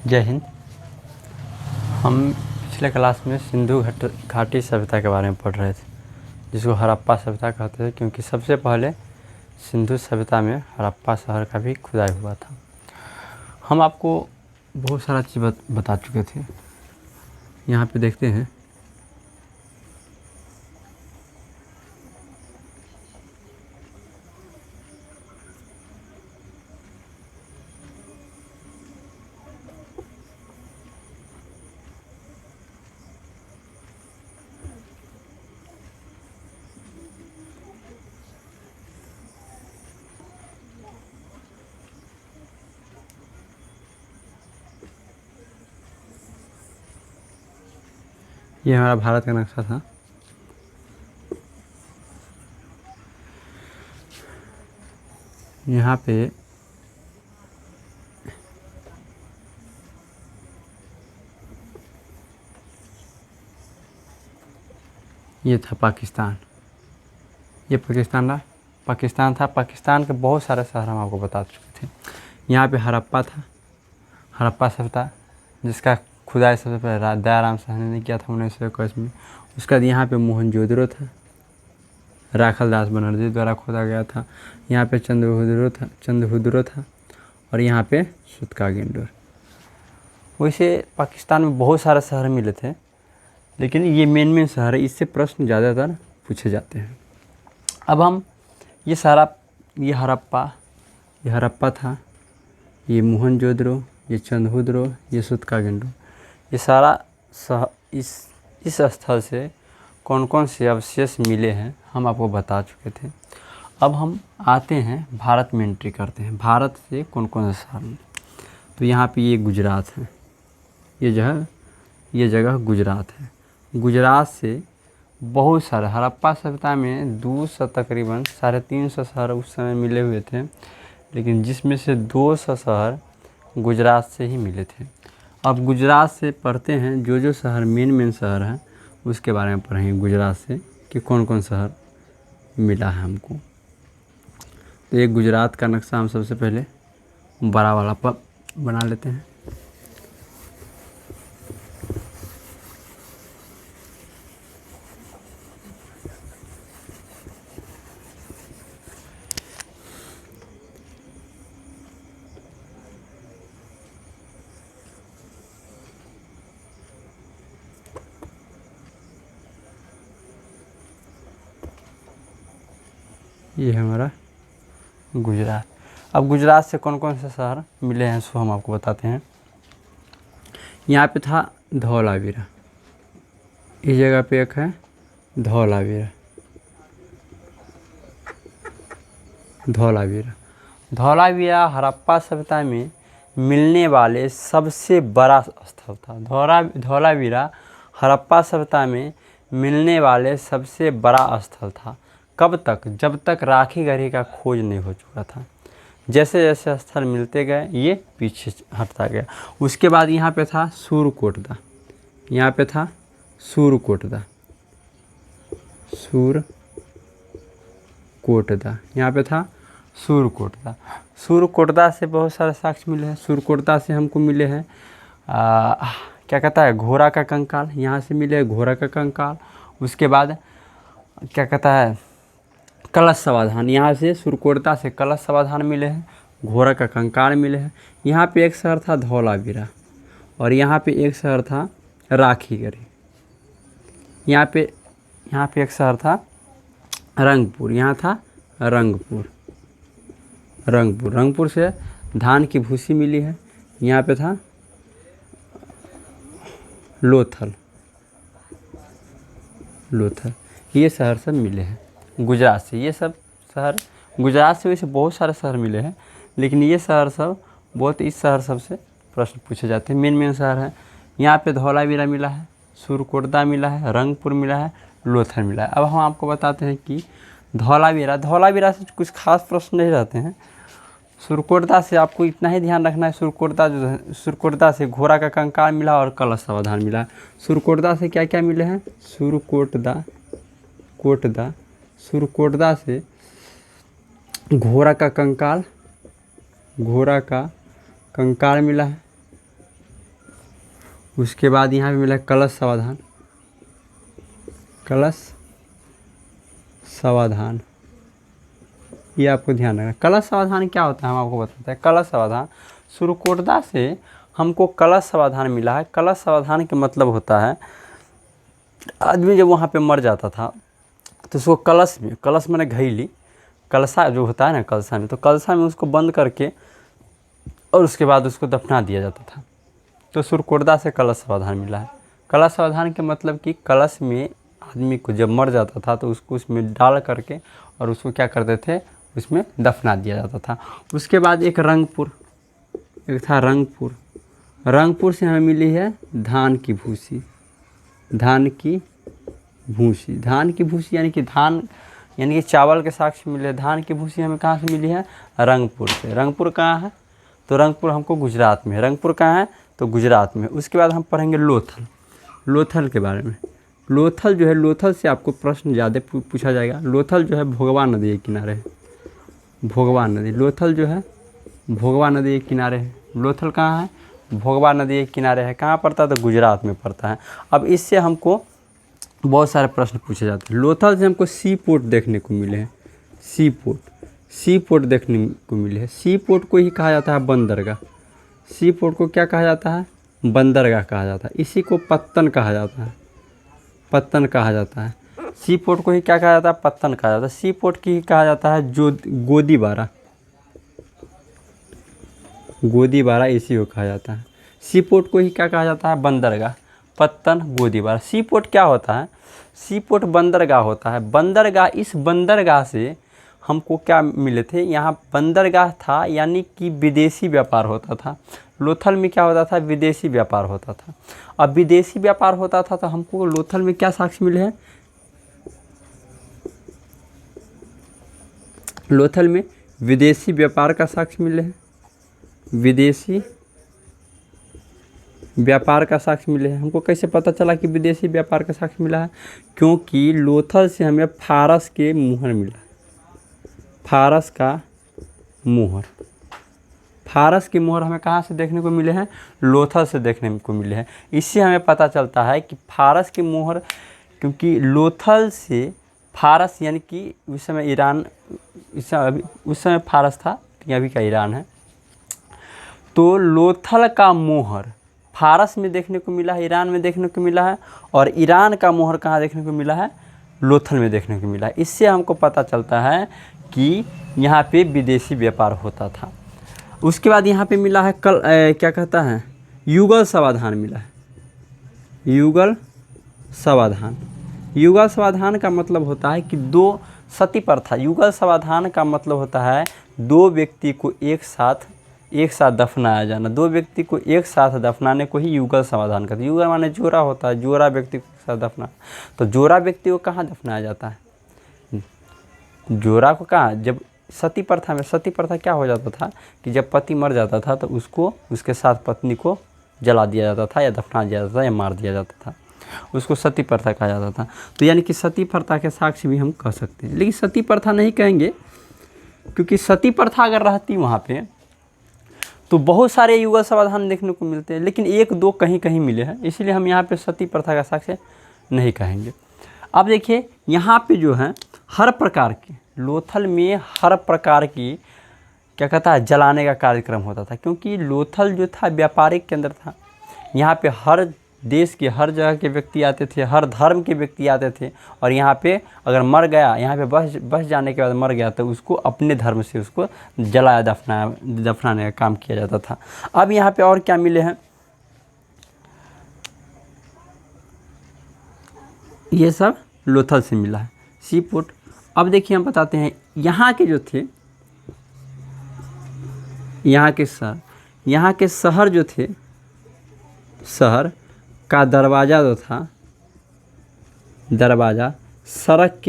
जय हिंद। हम पिछले क्लास में सिंधु घाटी सभ्यता के बारे में पढ़ रहे थे, जिसको हड़प्पा सभ्यता कहते थे, क्योंकि सबसे पहले सिंधु सभ्यता में हड़प्पा शहर का भी खुदाई हुआ था। हम आपको बहुत सारा चीज़ बता चुके थे। यहाँ पे देखते हैं, ये हमारा भारत का नक्शा था। यहाँ पे ये था पाकिस्तान, ये पाकिस्तान था। पाकिस्तान के बहुत सारे शहर हम आपको बता चुके थे। यहाँ पे हड़प्पा था, हड़प्पा सभ्यता, जिसका खुदाई सबसे पहले दयाराम साहनी ने किया था 1921 में। उसके बाद यहाँ पे मोहनजोदड़ो था, राखल दास बनर्जी द्वारा खोदा गया था। यहाँ पे चंद्रहुदरो था और यहाँ पे सूतकागिंडोर। वैसे पाकिस्तान में बहुत सारे शहर मिले थे, लेकिन ये मेन शहर है, इससे प्रश्न ज़्यादातर पूछे जाते हैं। अब हम ये हड़प्पा था, ये मोहनजोदड़ो, ये चंद्रहुदरो, ये सूतकागिंडोर, ये सारा इस स्थल से कौन कौन से अवशेष मिले हैं हम आपको बता चुके थे। अब हम आते हैं भारत में, एंट्री करते हैं। भारत से कौन कौन से शहर मिले, तो यहाँ पे ये गुजरात है, ये जगह गुजरात है। गुजरात से बहुत सारे हड़प्पा सभ्यता में 200 तकरीबन 350 शहर उस समय मिले हुए थे, लेकिन जिसमें से 200 शहर गुजरात से ही मिले थे। अब गुजरात से पढ़ते हैं, जो शहर मेन शहर हैं उसके बारे में पढ़ेंगे गुजरात से कि कौन कौन शहर मिला है हमको। तो एक गुजरात का नक्शा हम सबसे पहले बड़ा वाला पर बना लेते हैं। ये है हमारा गुजरात। अब गुजरात से कौन कौन से शहर मिले हैं सो हम आपको बताते हैं। यहाँ पे था धौलावीरा, इस जगह पे एक है धौलावीरा हड़प्पा सभ्यता में मिलने वाले सबसे बड़ा स्थल था। धौलावीरा हड़प्पा सभ्यता में मिलने वाले सबसे बड़ा स्थल था। कब तक? जब तक राखी गढ़ी का खोज नहीं हो चुका था। जैसे जैसे स्थल मिलते गए ये पीछे हटता गया। उसके बाद यहाँ पे था सूरकोटदा, यहाँ पे था सूरकोटदा से बहुत सारे साक्ष्य मिले हैं। सूरकोटदा से हमको मिले हैं क्या कहता है, घोड़ा का कंकाल, यहाँ से मिले घोड़ा का कंकाल। उसके बाद क्या कहता है, कलश समाधान, यहाँ से सूरकोटदा से कलश समाधान मिले हैं, घोड़ा का कंकाल मिले हैं। यहाँ पे एक शहर था धौलावीरा और यहाँ पे एक शहर था राखीगढ़ी। यहाँ पे एक शहर था रंगपुर, यहाँ था रंगपुर से धान की भूसी मिली है। यहाँ पे था लोथल, ये शहर सब मिले हैं गुजरात से। ये सब शहर गुजरात से वैसे बहुत सारे शहर मिले हैं, लेकिन ये शहर सब इस शहर सब से प्रश्न पूछे जाते हैं। मेन शहर है। यहाँ पे धौलावीरा मिला है, सूरकोटदा मिला है, रंगपुर मिला है, लोथल मिला है। अब हम आपको बताते हैं कि धौलावीरा से कुछ खास प्रश्न नहीं रहते हैं। सूरकोटदा से आपको इतना ही ध्यान रखना है, सूरकोटदा से घोड़ा का कंकाल मिला और कलश समाधान मिला है। सूरकोटदा से क्या क्या मिले हैं, सूरकोटदा से घोड़ा का कंकाल मिला है, उसके बाद यहाँ पे मिला कलश समाधान, कलश समाधान, ये आपको ध्यान रखना। कलश समाधान क्या होता है हम आपको बताते हैं। कलश समाधान, सुरकोटदा से हमको कलश समाधान मिला है। कलश समाधान का मतलब होता है आदमी जब वहाँ पे मर जाता था तो उसको कलश में, कलश मैंने घैली, कलशा जो होता है ना कलशा में, तो कलशा में उसको बंद करके और उसके बाद उसको दफना दिया जाता था। तो सुरकोटदा से कलश समाधान मिला है। कलश समाधान के मतलब कि कलश में आदमी को जब मर जाता था तो उसको उसमें डाल करके और उसको क्या करते थे, उसमें दफना दिया जाता था। उसके बाद एक रंगपुर, एक था रंगपुर। रंगपुर से हमें मिली है धान की भूसी, धान की भूसी, धान की भूसी यानी कि धान यानी कि चावल के साग से मिले। धान की भूसी हमें कहाँ से मिली है, रंगपुर से। रंगपुर कहाँ है, तो रंगपुर हमको गुजरात में है। रंगपुर कहाँ है, तो गुजरात में। उसके बाद हम पढ़ेंगे लोथल, लोथल के बारे में। लोथल जो है, लोथल से आपको प्रश्न ज़्यादा पूछा जाएगा। लोथल जो है भोगवा नदी के किनारे है, भोगवा नदी। लोथल जो है भोगवा नदी के किनारे है। लोथल कहाँ है, भोगवा नदी के किनारे है। कहाँ पड़ता है, तो गुजरात में पड़ता है। अब इससे हमको बहुत सारे प्रश्न पूछे जाते हैं। लोथल से हमको सी पोर्ट देखने को मिले हैं, सी पोर्ट, सी पोर्ट देखने को मिले हैं। सी पोर्ट को ही कहा जाता है बंदरगाह। सी पोर्ट को क्या कहा जाता है, बंदरगाह कहा जाता है। इसी को पत्तन कहा जाता है, पत्तन कहा जाता है। सी पोर्ट को ही क्या कहा जाता है, पत्तन कहा जाता है। सी पोर्ट की ही कहा जाता है जो गोदीबारा, गोदीबारा इसी को कहा जाता है। सी पोर्ट को ही क्या कहा जाता है, बंदरगाह, पत्तन, गोदीबारा। सी पोर्ट क्या होता है, सी पोर्ट बंदरगाह होता है। बंदरगाह, इस बंदरगाह से हमको क्या मिले थे, यहाँ बंदरगाह था यानी कि विदेशी व्यापार होता था। लोथल में क्या होता था, विदेशी व्यापार होता था। अब विदेशी व्यापार होता था तो हमको लोथल में क्या साक्ष्य मिले हैं, लोथल में विदेशी व्यापार का साक्ष्य मिले हैं, विदेशी व्यापार का साक्ष्य मिले हैं। हमको कैसे पता चला कि विदेशी व्यापार का साक्ष्य मिला है, क्योंकि लोथल से हमें फारस के मुहर मिला, फारस का मुहर। फारस के मुहर हमें कहाँ से देखने को मिले हैं, लोथल से देखने को मिले हैं। इससे हमें पता चलता है कि फारस के मुहर, क्योंकि लोथल से फारस यानी कि उस समय ईरान, उस समय फारस था, अभी का ईरान है। तो लोथल का मोहर फारस में देखने को मिला है, ईरान में देखने को मिला है, और ईरान का मोहर कहाँ देखने को मिला है, लोथल में देखने को मिला है। इससे हमको पता चलता है कि यहाँ पे विदेशी व्यापार होता था। उसके बाद यहाँ पे मिला है क्या कहता है, युगल समाधान मिला है, युगल समाधान। युगल समाधान का मतलब होता है कि दो सती प्रथा, युगल समाधान का मतलब होता है दो व्यक्ति को एक साथ दफनाया जाना। दो व्यक्ति को एक साथ दफनाने को ही युगल समाधान कहते हैं। युगल माने जोड़ा होता है, जोड़ा व्यक्ति को एक साथ दफना। तो जोड़ा व्यक्ति को कहाँ दफनाया जाता है, जोड़ा को कहाँ, जब सती प्रथा में, सती प्रथा क्या हो जाता था कि जब पति मर जाता था तो उसको उसके साथ पत्नी को जला दिया जाता था या दफना दिया जाता था या मार दिया जाता था, उसको सती प्रथा कहा जाता था। तो यानी कि सती प्रथा के साक्ष्य भी हम कह सकते हैं, लेकिन सती प्रथा नहीं कहेंगे, क्योंकि सती प्रथा अगर रहती वहाँ पे तो बहुत सारे युगल समाधान देखने को मिलते हैं, लेकिन एक दो कहीं कहीं मिले हैं, इसलिए हम यहाँ पे सती प्रथा का साक्ष्य नहीं कहेंगे। अब देखिए यहाँ पे जो है हर प्रकार के, लोथल में हर प्रकार की क्या कहता है, जलाने का कार्यक्रम होता था, क्योंकि लोथल जो था व्यापारिक केंद्र था। यहाँ पे हर देश के, हर जगह के व्यक्ति आते थे, हर धर्म के व्यक्ति आते थे, और यहाँ पे अगर मर गया, यहाँ पे बस जाने के बाद मर गया तो उसको अपने धर्म से उसको जलाया दफनाने का काम किया जाता था। अब यहाँ पे और क्या मिले हैं, ये सब लोथल से मिला है, सी पोर्ट। अब देखिए हम बताते हैं यहाँ के जो थे, यहाँ के शहर जो थे, शहर का दरवाज़ा जो था, दरवाज़ा सड़क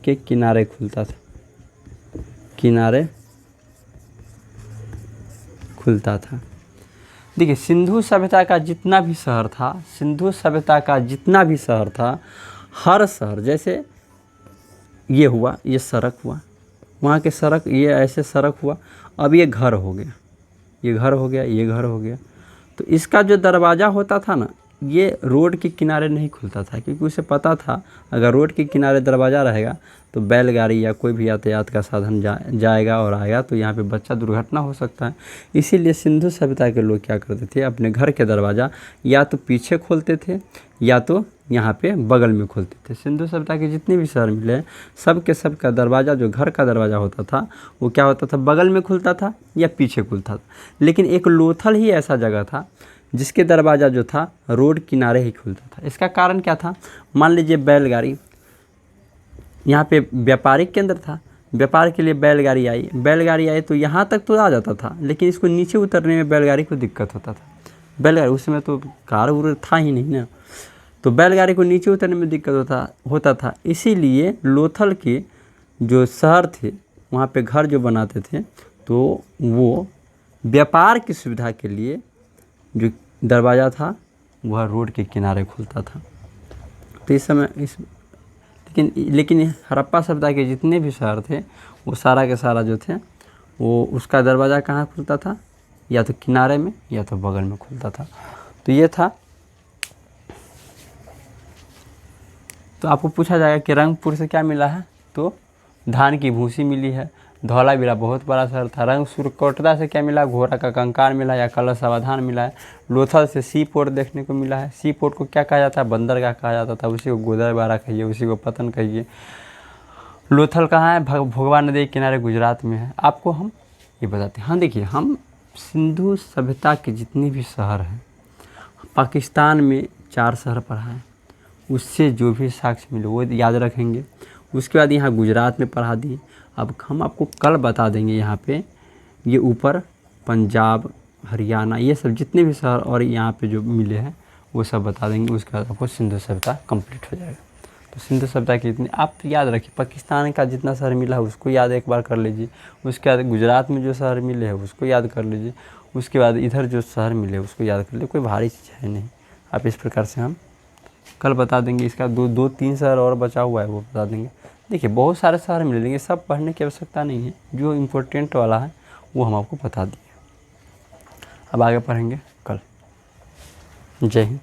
के किनारे खुलता था, किनारे खुलता था। देखिए सिंधु सभ्यता का जितना भी शहर था, सिंधु सभ्यता का जितना भी शहर था, हर शहर, जैसे ये हुआ, ये सड़क हुआ, वहाँ के सड़क, ये ऐसे सड़क हुआ, अब ये घर हो गया, ये घर हो गया, ये घर हो गया। तो इसका जो दरवाज़ा होता था ना, ये रोड के किनारे नहीं खुलता था, क्योंकि उसे पता था अगर रोड के किनारे दरवाज़ा रहेगा तो बैलगाड़ी या कोई भी यातायात का साधन जाएगा और आएगा तो यहाँ पे बच्चा दुर्घटना हो सकता है। इसीलिए सिंधु सभ्यता के लोग क्या करते थे, अपने घर के दरवाज़ा या तो पीछे खोलते थे या तो यहाँ पे बगल में खोलते थे। सिंधु सभ्यता के जितने भी शहर मिले, सब के सब का दरवाज़ा, जो घर का दरवाज़ा होता था वो क्या होता था, बगल में खुलता था या पीछे खुलता था। लेकिन एक लोथल ही ऐसा जगह था जिसके दरवाज़ा जो था रोड किनारे ही खुलता था। इसका कारण क्या था, मान लीजिए बैलगाड़ी यहाँ पे व्यापारिक केंद्र था, व्यापार के लिए बैलगाड़ी आई तो यहाँ तक तो आ जाता था, लेकिन इसको नीचे उतरने में बैलगाड़ी को दिक्कत होता था। बैलगाड़ी उस समय तो कार उर था ही नहीं ना, तो बैलगाड़ी को नीचे उतरने में दिक्कत होता था। इसीलिए लोथल के जो शहर थे वहाँ पे घर जो बनाते थे तो वो व्यापार की सुविधा के लिए जो दरवाज़ा था वह रोड के किनारे खुलता था। तो इस समय लेकिन हड़प्पा सभ्यता के जितने भी शहर थे वो सारा के सारा जो थे वो उसका दरवाज़ा कहाँ खुलता था, या तो किनारे में या तो बगल में खुलता था। तो ये था। तो आपको पूछा जाएगा कि रंगपुर से क्या मिला है, तो धान की भूसी मिली है। धौलावीरा बहुत बड़ा शहर था। रंगसूरकोटरा से क्या मिला, घोड़ा का कंकाल मिला या कलश अवधान मिला है। लोथल से सी पोर्ट देखने को मिला है। सी पोर्ट को क्या कहा जाता है, बंदरगाह कहा जाता था, उसी को गोदरबारा कहिए, उसी को पतन कहिए। लोथल कहाँ है, भोगवा नदी के किनारे गुजरात में है। आपको हम ये बताते हैं। हाँ देखिए, हम सिंधु सभ्यता के जितने भी शहर हैं, पाकिस्तान में 4 शहर पढ़ा है, उससे जो भी साक्ष्य मिले वो याद रखेंगे। उसके बाद यहाँ गुजरात में पढ़ा दिए। अब हम आपको कल बता देंगे यहाँ पे ये ऊपर पंजाब, हरियाणा, ये सब जितने भी शहर और यहाँ पे जो मिले हैं वो सब बता देंगे। उसके बाद आपको सिंधु सभ्यता कंप्लीट हो जाएगा। तो सिंधु सभ्यता की इतनी आप याद रखिए। पाकिस्तान का जितना शहर मिला है उसको याद एक बार कर लीजिए। उसके बाद गुजरात में जो शहर मिले हैं उसको याद कर लीजिए। उसके बाद इधर जो शहर मिले उसको याद कर लीजिए। कोई भारी चीज़ है नहीं। आप इस प्रकार से हम कल बता देंगे। इसका 2-3 शहर और बचा हुआ है वो बता देंगे। देखिए बहुत सारे शहर मिले, लेकिन सब पढ़ने की आवश्यकता नहीं है। जो इम्पोर्टेंट वाला है वो हम आपको बता दिए। अब आगे पढ़ेंगे कल। जय हिंद।